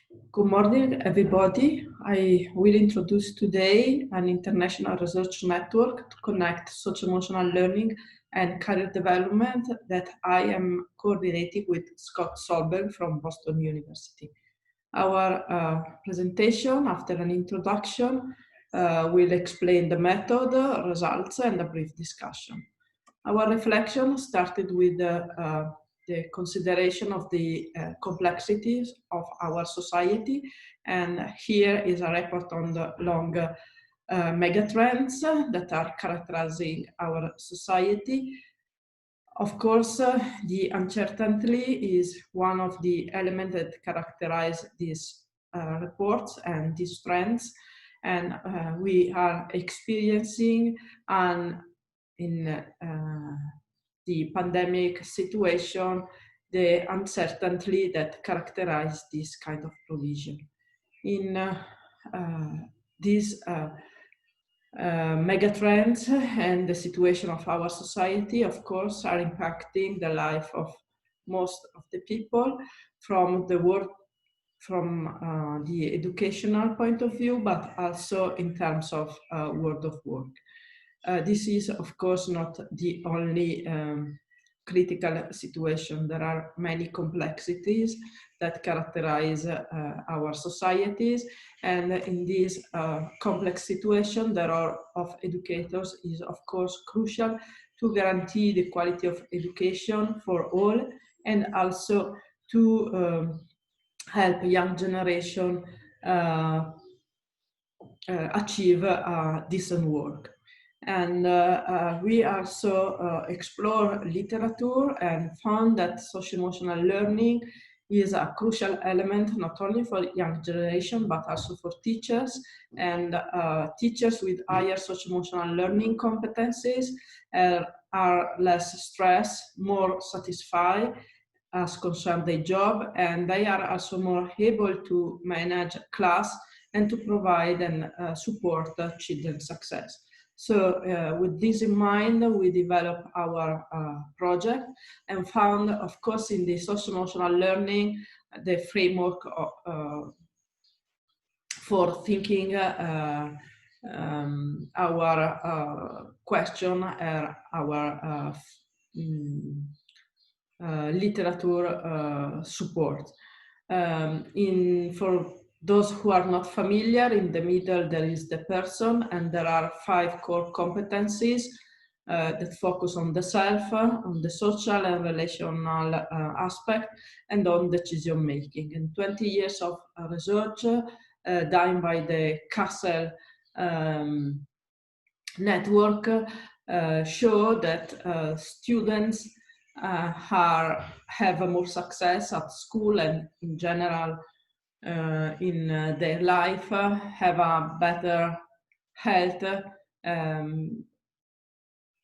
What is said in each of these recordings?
Good morning, everybody. I will introduce today an international research network to connect social-emotional learning and career development that I am coordinating with Scott Solberg from Boston University. Our presentation, after an introduction, will explain the method, results, and a brief discussion. Our reflection started with the consideration of the complexities of our society, and here is a report on the long megatrends that are characterizing our society. Of course, the uncertainty is one of the elements that characterize these reports and these trends, and we are experiencing in the pandemic situation, the uncertainty that characterize this kind of provision. In these megatrends and the situation of our society, of course, are impacting the life of most of the people from the work, from the educational point of view, but also in terms of world of work. This is, of course, not the only critical situation. There are many complexities that characterize our societies, and in this complex situation, the role of educators is, of course, crucial to guarantee the quality of education for all, and also to help young generation achieve decent work. And we also explore literature and found that social-emotional learning is a crucial element not only for young generation but also for teachers, and teachers with higher social-emotional learning competencies are less stressed, more satisfied as concern their job, and they are also more able to manage class and to provide and support children's success. So with this in mind, we developed our project and found, of course, in the social-emotional learning, the framework for thinking our question, our literature support. For those who are not familiar, in the middle there is the person, and there are 5 core competencies that focus on the self, on the social and relational aspect, and on decision making. And 20 years of research done by the CASEL network show that students have more success at school and in general in their life, have a better health,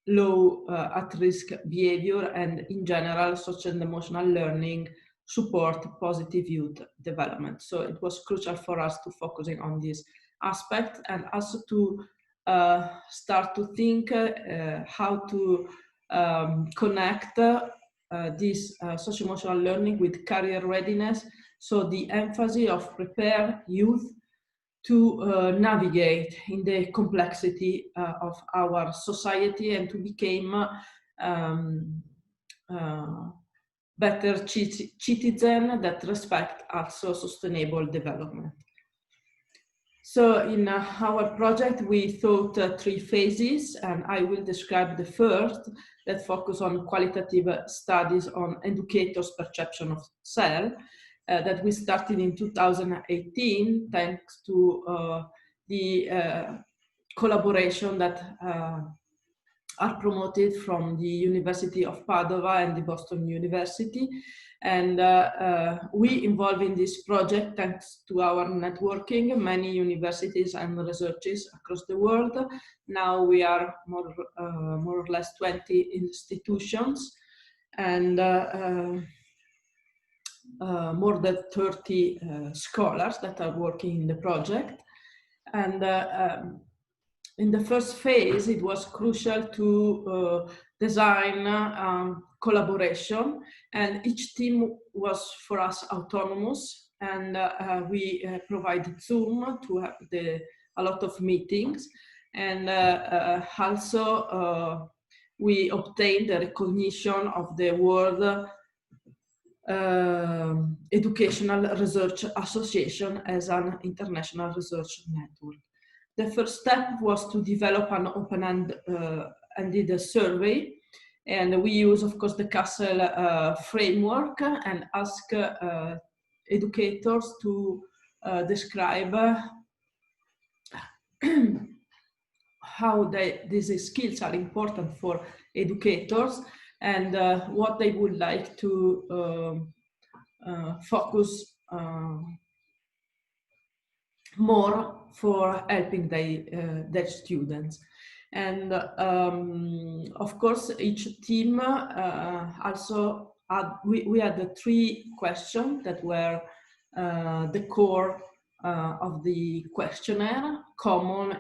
low at-risk behavior, and in general social and emotional learning support positive youth development. So it was crucial for us to focusing on this aspect, and also to start to think how to connect this social-emotional learning with career readiness. So the emphasis of prepare youth to navigate in the complexity of our society and to become better citizen that respect also sustainable development. So in our project, we thought 3 phases, and I will describe the first that focus on qualitative studies on educators' perception of self, that we started in 2018, thanks to the collaboration that are promoted from the University of Padova and the Boston University. And we involved in this project thanks to our networking, many universities and researchers across the world. Now we are more or less 20 institutions, and more than 30 scholars that are working in the project. And in the first phase, it was crucial to design collaboration, and each team was for us autonomous, and we provided Zoom to have a lot of meetings, and also we obtained the recognition of the World Educational Research Association as an international research network. The first step was to develop an open-ended survey, and we use, of course, the CASTLE framework and ask educators to describe how these skills are important for educators and what they would like to focus more for helping their students. And of course, each team also had, we had the 3 questions that were the core of the questionnaire, common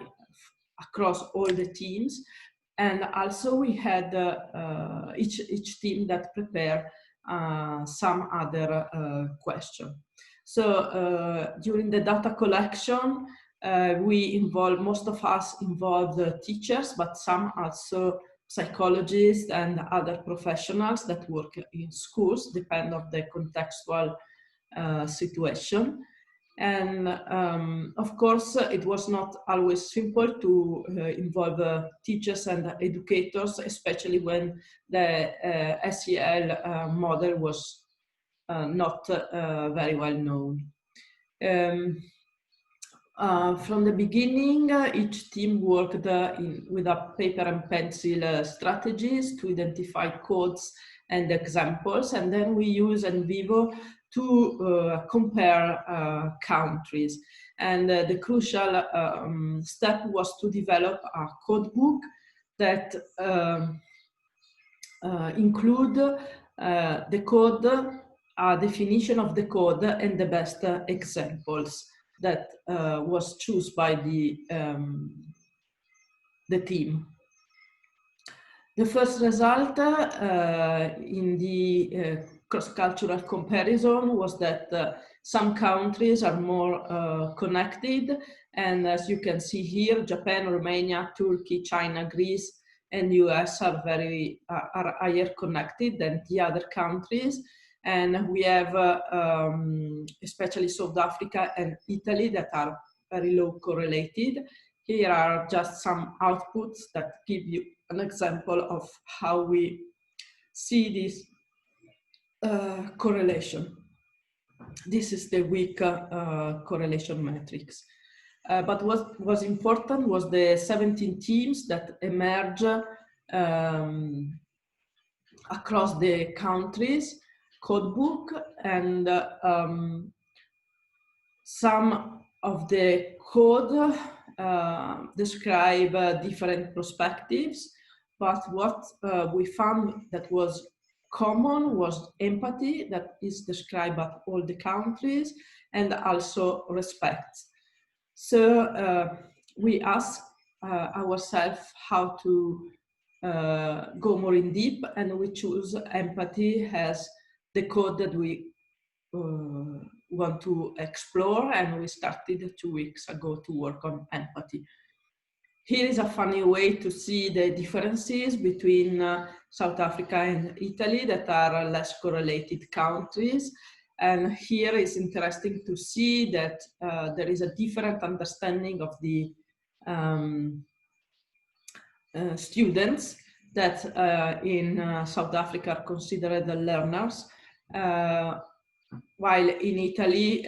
across all the teams. And also we had each team that prepared some other question. So during the data collection, most of us involved teachers, but some also psychologists and other professionals that work in schools, depend on the contextual situation. And of course, it was not always simple to involve teachers and educators, especially when the SEL model was not very well known. From the beginning, each team worked with a paper and pencil strategies to identify codes and examples, and then we use NVivo to compare countries. And the crucial step was to develop a code book that include the code, a definition of the code, and the best examples that was chosen by the team. The first result in the cross-cultural comparison was that some countries are more connected, and as you can see here, Japan, Romania, Turkey, China, Greece, and US are higher connected than the other countries. And we have especially South Africa and Italy that are very low correlated. Here are just some outputs that give you an example of how we see this correlation. This is the weak correlation matrix. But what was important was the 17 teams that emerge across the countries code book, and some of the code describe different perspectives, but what we found that was common was empathy, that is described at all the countries, and also respect. So we asked ourselves how to go more in deep, and we choose empathy as the code that we want to explore, and we started 2 weeks ago to work on empathy. Here is a funny way to see the differences between South Africa and Italy that are less correlated countries. And here is interesting to see that there is a different understanding of the students that in South Africa are considered the learners, while in Italy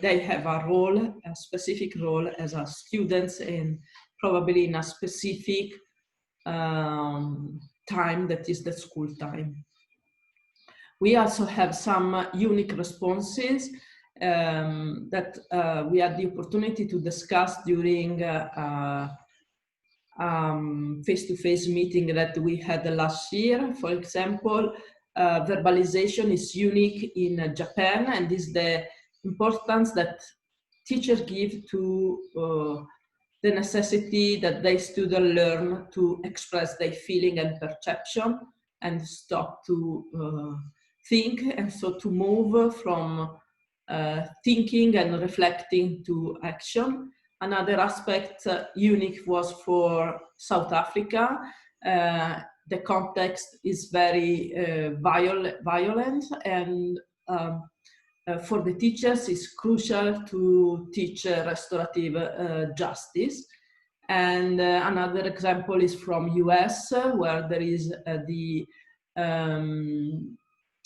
they have a role, a specific role as a students, and probably in a specific time that is the school time. We also have some unique responses that we had the opportunity to discuss during face-to-face meeting that we had last year. For example, verbalization is unique in Japan, and is the importance that teachers give to the necessity that the students learn to express their feeling and perception and stop to think, and so to move from thinking and reflecting to action. Another aspect unique was for South Africa. The context is very violent, and for the teachers it's crucial to teach restorative justice. And another example is from US, where there is the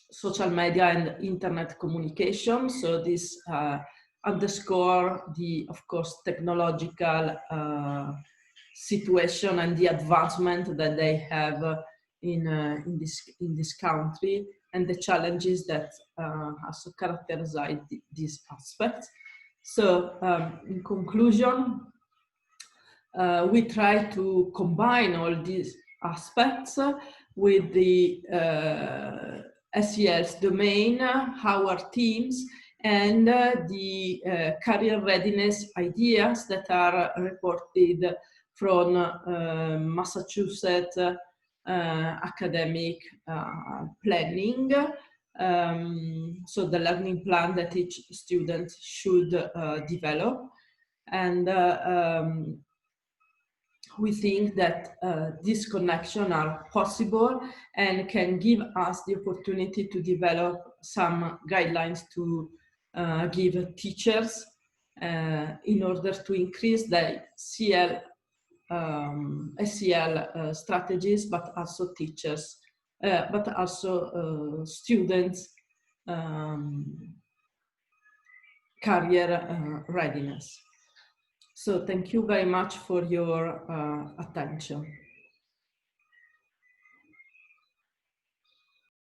social media and internet communication. So this underscore the, of course, technological situation and the advancement that they have in this country, and the challenges that also characterize these aspects. So in conclusion, we try to combine all these aspects with the SEL's domain, our teams, and the career readiness ideas that are reported from Massachusetts academic planning. So the learning plan that each student should develop. And we think that these connections are possible and can give us the opportunity to develop some guidelines to give teachers in order to increase the SEL strategies, but also teachers, but also students' career readiness. So thank you very much for your attention.